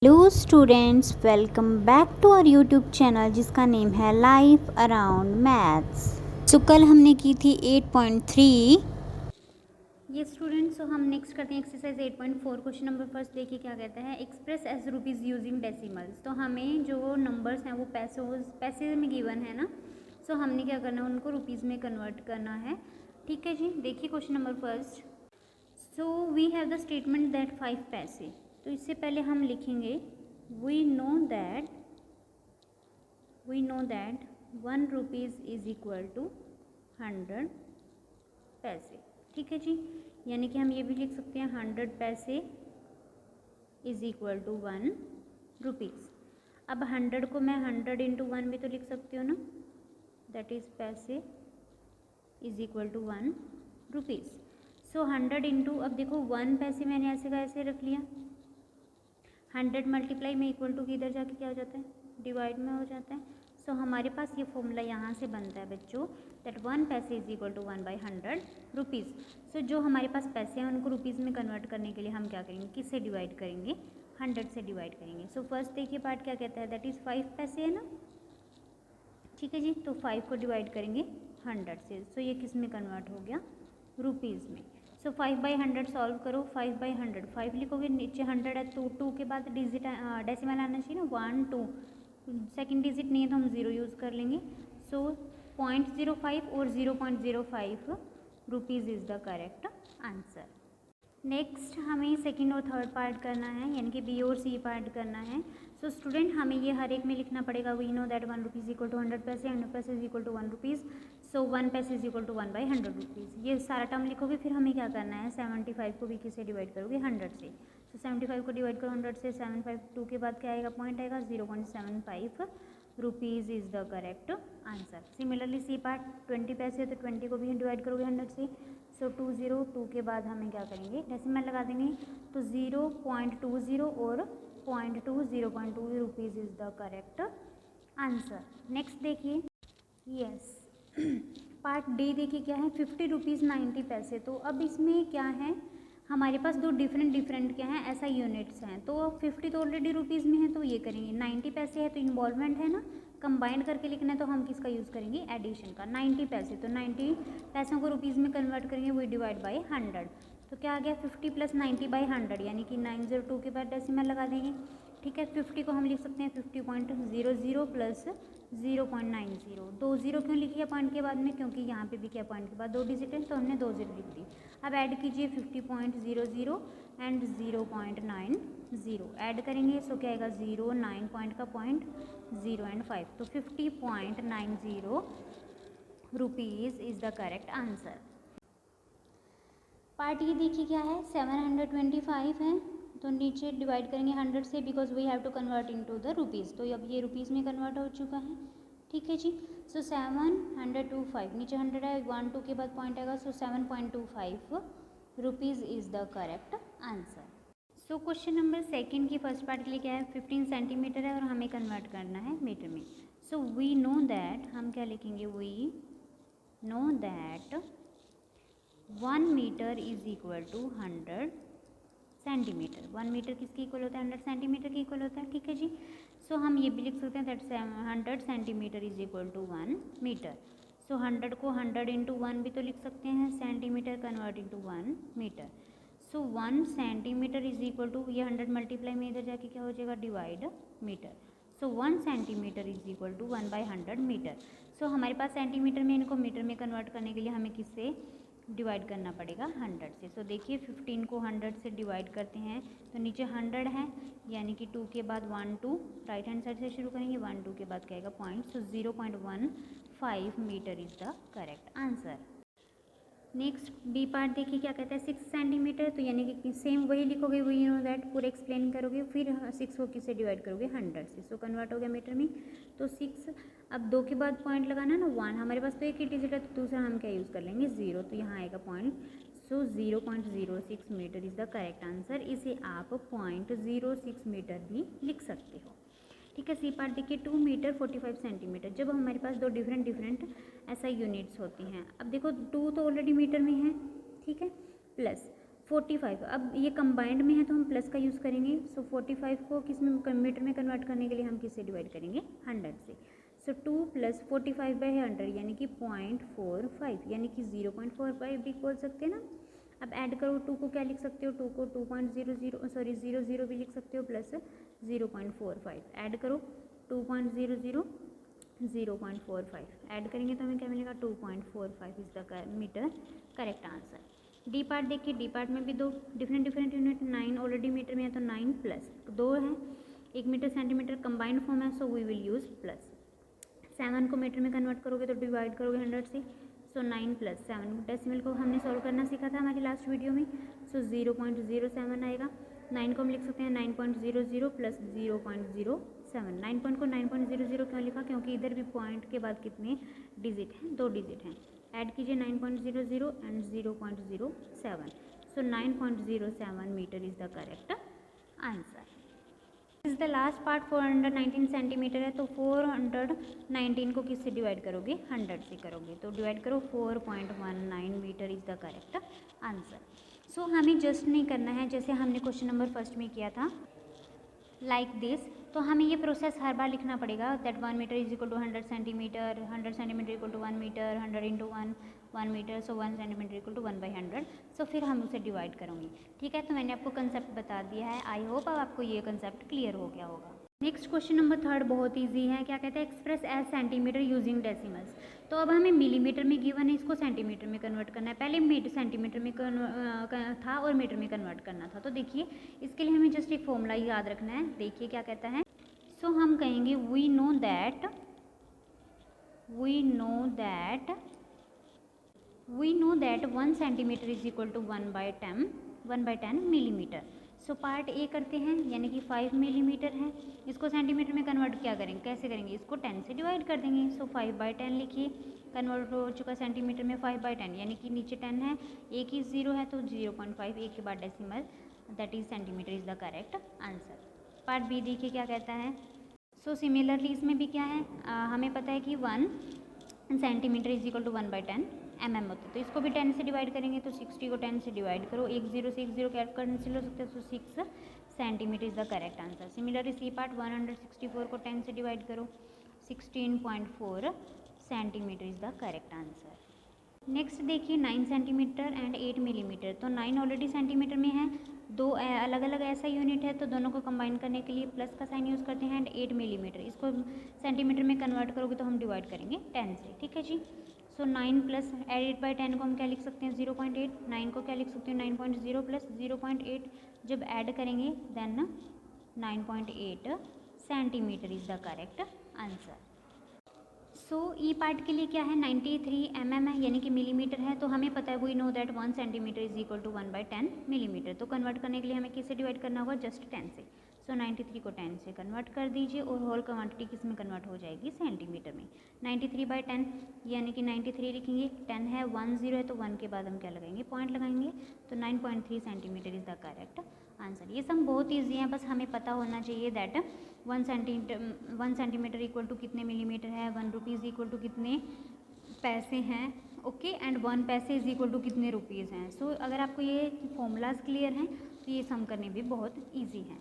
Hello students, welcome back to our YouTube channel जिसका name है life around maths. So कल हमने की थी 8.3। ये स्टूडेंट्स, सो हम नेक्स्ट करते हैं एक्सरसाइज 8.4। क्वेश्चन नंबर फर्स्ट देखिए क्या कहता है, express as rupees using decimals. तो हमें जो नंबर्स हैं वो पैसे में गिवन है ना, सो हमने क्या करना है, उनको रुपीज़ में कन्वर्ट करना है। ठीक है जी, देखिए question number first. So we have the statement that 5 paise. तो इससे पहले हम लिखेंगे we know that 1 rupees is equal to 100 paise. ठीक है जी, यानी कि हम ये भी लिख सकते हैं 100 paise is equal to 1 rupees. अब 100 को मैं 100 इंटू 1 भी तो लिख सकती हूँ ना, that is paise is equal to 1 rupees. So 100 into, अब देखो 1 पैसे मैंने ऐसे का ऐसे रख लिया, 100 मल्टीप्लाई में इक्वल टू की इधर जाके क्या हो जाता है, डिवाइड में हो जाता है। सो हमारे पास ये फॉर्मूला यहाँ से बनता है बच्चों, that 1 paise is equal to 1/100 rupees. सो जो हमारे पास पैसे हैं उनको रुपीज़ में कन्वर्ट करने के लिए हम क्या करेंगे, किससे डिवाइड करेंगे, 100 से डिवाइड करेंगे। सो फर्स्ट देखिए पार्ट क्या कहता है, दैट इज़ 5 पैसे है ना। ठीक है जी, तो 5 को डिवाइड करेंगे 100 से। सो ये किस में कन्वर्ट हो गया, रुपीज़ में। सो 5/100 सॉल्व करो, 5/100 5 लिखोगे, नीचे 100 है तो 2 के बाद डिजिट डेसिमल आना चाहिए ना, 1 2, सेकेंड डिजिट नहीं है तो हम 0 यूज़ कर लेंगे। सो 0.05 और 0.05 rupees is the correct answer. Next हमें सेकंड और थर्ड पार्ट करना है, यानी कि बी और सी पार्ट करना है। सो स्टूडेंट हमें ये हर एक में लिखना पड़ेगा, we know that 1 rupees equal to 100 paise, 100 paise is equal to 1 rupees. So 1 paise is equal to 1/100 rupees. ये सारा टर्म लिखोगे, फिर हमें क्या करना है, 75 को भी किससे डिवाइड करोगे, 100 से। सो 75 को डिवाइड करो 100 से, 752 के बाद क्या आएगा, पॉइंट आएगा, 0.75 rupees is the correct answer. Similarly C part 20 paise है तो 20 को भी डिवाइड करोगे 100 से। सो 202 के बाद हमें क्या करेंगे, डेसिमल लगा देंगे, तो 0.20 और 0.2 rupees is the correct answer. Next देखिए, यस पार्ट डी देखिए क्या है, 50 रुपीज़ 90 पैसे। तो अब इसमें क्या है, हमारे पास दो डिफरेंट क्या हैं, ऐसा यूनिट्स हैं। तो 50 तो ऑलरेडी रुपीज़ में है तो ये करेंगे, 90 पैसे है तो इन्वॉल्वमेंट है ना, कंबाइंड करके लिखना है तो हम किसका यूज़ करेंगे, एडिशन का। 90 पैसे, तो 90 पैसों को रुपीज़ में कन्वर्ट करेंगे, वो डिवाइड बाई 100। तो क्या आ गया, 50 + 90/100, यानी कि 902 के बाद डेसिमल लगा देंगे। ठीक है, 50 को हम लिख सकते हैं 50.00 प्लस 0.90। 2 0 क्यों लिखी है पॉइंट के बाद में, क्योंकि यहाँ पे भी क्या पॉइंट के बाद 2 डिजिट है तो हमने 2 0 लिख दी। अब ऐड कीजिए 50.00 एंड 0.90, ऐड करेंगे सो क्या आएगा, 0 9 पॉइंट का पॉइंट 0 एंड 5, तो 50.90 rupees is the correct answer. Part ये देखिए क्या है, 725 है तो नीचे डिवाइड करेंगे 100 से, because we have to convert into the rupees. तो अब ये रुपीज़ में कन्वर्ट हो चुका है। ठीक है जी, सो 725, नीचे 100 है, 1 2 के बाद पॉइंट आएगा, सो 7.25 rupees is the correct answer. So question number second की फर्स्ट पार्ट के लिए क्या है, 15 सेंटीमीटर है और हमें कन्वर्ट करना है मीटर में। सो वी नो दैट, हम क्या लिखेंगे, we know that 1 metre is equal to 100 centimetre. 1 metre किसके इक्वल होता है, 100 सेंटीमीटर के इक्वल होता है। ठीक है जी, सो हम ये भी लिख सकते हैं that 100 centimetre is equal to 1 metre. So 100 को 100 इंटू 1 भी तो लिख सकते हैं, centimetre convert into 1 metre. So 1 centimetre is equal to, ये 100 मल्टीप्लाई में इधर जाके क्या हो जाएगा, divide metre. So 1 centimetre is equal to 1/100 metre. So हमारे पास सेंटीमीटर में, इनको मीटर में कन्वर्ट करने के लिए हमें किससे डिवाइड करना पड़ेगा, 100 से। सो देखिए 15 को 100 से डिवाइड करते हैं तो नीचे 100 है, यानी कि 2 के बाद 1 2, राइट हैंड साइड से शुरू करेंगे, 1 2 के बाद क्या आएगा, point. So 0.15 metre is the correct answer. Next B part देखिए क्या कहता है, 6 सेंटीमीटर। तो यानी कि सेम वही लिखोगे, वी नो दैट पूरा एक्सप्लेन करोगे, फिर 6 को किससे डिवाइड करोगे, 100 से। सो कन्वर्ट हो गया मीटर में, तो 6। अब 2 के बाद पॉइंट लगाना ना, 1, हमारे पास तो एक ही डिजिट है तो दूसरा हम क्या यूज़ कर लेंगे, 0, तो यहाँ आएगा point. So 0.06 metre is the correct answer. इसे आप 0.06 मीटर भी लिख सकते हो। ठीक है, सी पार्ट देखिए, 2 मीटर 45 सेंटीमीटर। जब हमारे पास दो डिफरेंट ऐसा यूनिट्स होती हैं, अब देखो 2 तो ऑलरेडी मीटर में है, ठीक है, प्लस 45, अब ये कंबाइंड में है तो हम प्लस का यूज़ करेंगे। सो 45 को किस में मीटर में कन्वर्ट करने के लिए हम किससे डिवाइड करेंगे, 100 से। सो 2 + 45/100 यानी कि 0.45, यानी कि 0.45 भी बोल सकते हैं ना। अब ऐड करो, 2 को क्या लिख सकते हो, 2 को 00 भी लिख सकते हो, प्लस 0.45 ऐड करो, 2.00 0.45 ऐड करेंगे तो हमें क्या मिलेगा, 2.45 is the metre correct answer. D part देखिए, डी पार्ट में भी दो डिफरेंट यूनिट, 9 ऑलरेडी मीटर में है तो 9 प्लस 2 है, 1 मीटर सेंटीमीटर कंबाइंड फॉर्म है, so we will use plus. 7 को मीटर में कन्वर्ट करोगे तो डिवाइड करोगे 100 से, सो 9 + 7 डेसिमल को हमने सॉल्व करना सीखा था हमारी लास्ट वीडियो में, सो 0.07 आएगा। 9 को हम लिख सकते हैं 9.00 + 0.07। 9 पॉइंट को 9.00 क्यों लिखा, क्योंकि इधर भी पॉइंट के बाद कितने डिजिट हैं, 2 डिजिट हैं। ऐड कीजिए 9.00 and 0.07, so 9.07 metre is the correct answer. Is the last part 419 centimetre है, तो 419 को किससे डिवाइड करोगे, 100 से करोगे, तो डिवाइड करो 4.19 metre is the correct answer. So हमें जस्ट नहीं करना है जैसे हमने क्वेश्चन नंबर फर्स्ट में किया था लाइक दिस, तो हमें ये प्रोसेस हर बार लिखना पड़ेगा that 1 metre is equal to 100 centimetre, 100 centimetre equal to 1 metre, 100 into 1 metre, so 1 centimetre equal to 1/100। So फिर हम उसे डिवाइड करूँगी, ठीक है। तो मैंने आपको कंसेप्ट बता दिया है, आई होप अब आपको ये कंसेप्ट क्लियर हो गया होगा। नेक्स्ट क्वेश्चन नंबर 3 बहुत ईजी है, क्या कहते हैं, express as centimetre using decimals. तो अब हमें मिलीमीटर में गिवन है, इसको सेंटीमीटर में कन्वर्ट करना है। पहले मीटर सेंटीमीटर में था और मीटर में कन्वर्ट करना था। तो देखिए इसके लिए हमें जस्ट एक फॉर्मूला याद रखना है। देखिए क्या कहता है, सो हम कहेंगे we know that 1 centimetre is equal to 1/10 millimetre. So part A करते हैं, यानी कि 5 मिलीमीटर है, इसको सेंटीमीटर में कन्वर्ट क्या करेंगे, कैसे करेंगे, इसको 10 से डिवाइड कर देंगे। सो 5/10 लिखिए, कन्वर्ट हो चुका सेंटीमीटर में 5/10, यानी कि नीचे 10 है, एक ही 0 है तो 0.5, एक के बाद decimal, that is centimetre is the correct answer. Part B देखिए क्या कहता है। सो सिमिलरली इसमें भी क्या है, हमें पता है कि 1 centimetre is equal to 1/10 mm होता है, तो इसको भी 10 से डिवाइड करेंगे, तो 60 को 10 से डिवाइड करो, एक 0 से एक 0 कैंसिल हो सकते हैं, तो 6 centimetre is the correct answer. Similarly C part 164 को 10 से डिवाइड करो, 16.4 centimetre is the correct answer. Next देखिए 9 सेंटीमीटर एंड 8 मिलीमीटर, तो 9 ऑलरेडी सेंटीमीटर में है, दो अलग अलग ऐसा यूनिट है, तो दोनों को कंबाइन करने के लिए प्लस का साइन यूज़ करते हैं। एंड 8 मिलीमीटर, इसको सेंटीमीटर में कन्वर्ट करोगे तो हम डिवाइड करेंगे 10 से, ठीक है जी। सो 9 + 8/10 को हम क्या लिख सकते हैं, 0.8, 9 को क्या लिख सकते हैं, 9.0 + 0.8, जब ऐड करेंगे then 9.8 centimetre is the correct answer. So E part के लिए क्या है, 93 mm है, यानी कि मिलीमीटर है, तो हमें पता है we know that 1 centimetre is equal to 1/10 millimetre. तो कन्वर्ट करने के लिए हमें किससे डिवाइड करना होगा, जस्ट 10 से। सो 93 को 10 से कन्वर्ट कर दीजिए और होल क्वांटिटी किस में कन्वर्ट हो जाएगी, सेंटीमीटर में। 93/10 यानी कि 93 लिखेंगे, 10 है, 1 0 है, तो 1 के बाद हम क्या लगाएंगे, पॉइंट लगाएंगे, तो 9.3 centimetre is the correct answer. ये सब बहुत ईजी है, बस हमें पता होना चाहिए दैट 1 सेंटीमीटर इक्वल टू कितने मिलीमीटर है, 1 रुपीज़ इक्वल टू कितने पैसे हैं, okay, and 1 paise is equal to कितने रुपीज़ हैं। सो अगर आपको ये फॉर्मूलाज क्लियर हैं तो ये सम करने भी बहुत ईजी हैं।